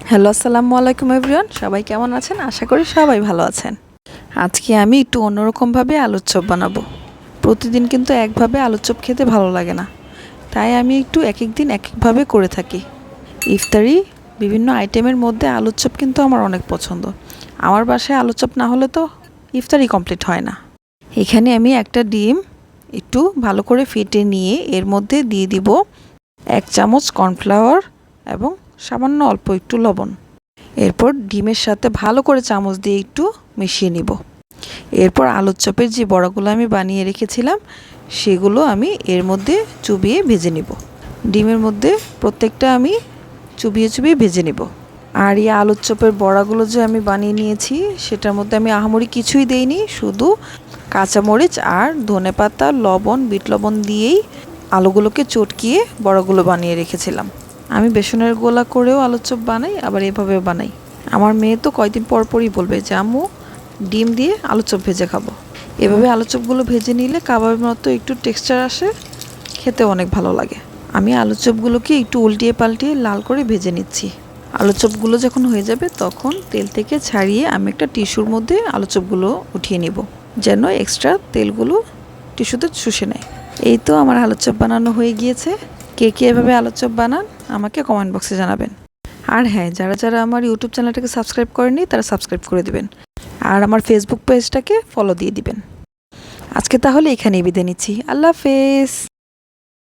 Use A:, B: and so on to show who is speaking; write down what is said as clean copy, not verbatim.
A: Hello, আসসালামু আলাইকুম everyone. সবাই কেমন আছেন? আশা করি সবাই ভালো আছেন। আজকে আমি একটু অন্যরকমভাবে আলুর চপ বানাবো। প্রতিদিন কিন্তু একভাবে আলুর চপ খেতে ভালো লাগে না, তাই আমি একটু এক এক দিন এক একভাবে করে থাকি। ইফতারি বিভিন্ন আইটেমের মধ্যে আলুর চপ কিন্তু আমার অনেক পছন্দ। আমার বাসায় আলুর চপ না হলে তো ইফতারি কমপ্লিট হয় না। এখানে আমি একটা ডিম একটু ভালো করে ফেটে নিয়ে এর মধ্যে দিয়ে দিব 1 চামচ কর্নফ্লাওয়ার এবং সামান্য অল্প একটু লবণ। এরপর ডিমের সাথে ভালো করে চামচ দিয়ে একটু মিশিয়ে নিব। এরপর আলুর চপের যে বড়াগুলো আমি বানিয়ে রেখেছিলাম সেগুলো আমি এর মধ্যে চুবিয়ে ভেজে নিব। ডিমের মধ্যে প্রত্যেকটা আমি চুবিয়ে চুবিয়ে ভেজে নিব। আর এই আলুর চপের বড়াগুলো যে আমি বানিয়ে নিয়েছি সেটার মধ্যে আমি আহামরি কিছুই দেইনি, শুধু কাঁচামরিচ আর ধনেপাতা, লবণ, বিট লবণ দিয়েই আলুগুলোকে চটকিয়ে বড়াগুলো বানিয়ে রেখেছিলাম। আমি বেসনের গোলা করেও আলুর চপ বানাই, আবার এভাবেও বানাই। আমার মেয়ে তো কয়দিন পর পরই বলবে যে আম্মু ডিম দিয়ে আলুর চপ ভেজে খাবো। এভাবে আলুর চপগুলো ভেজে নিলে কাবাবের মতো একটু টেক্সচার আসে, খেতে অনেক ভালো লাগে। আমি আলুর চপগুলোকে একটু উল্টিয়ে পাল্টিয়ে লাল করে ভেজে নিচ্ছি। আলুর চপগুলো যখন হয়ে যাবে তখন তেল থেকে ছাড়িয়ে আমি একটা টিস্যুর মধ্যে আলুর চপগুলো উঠিয়ে নিব, যেন এক্সট্রা তেলগুলো টিস্যুতে শুষে নেয়। এই তো আমার আলুর চপ বানানো হয়ে গিয়েছে। কে কে এভাবে আলুর চপ বানান আমাকে কমেন্ট বক্সে জানাবেন। আর হ্যাঁ, যারা যারা আমার ইউটিউব চ্যানেলটাকে সাবস্ক্রাইব করেনি তারা সাবস্ক্রাইব করে দিবেন, আর আমার ফেসবুক পেজটাকে ফলো দিয়ে দিবেন। আজকে তাহলে এখানেই বিদায় নিচ্ছি। আল্লাহ হাফেজ।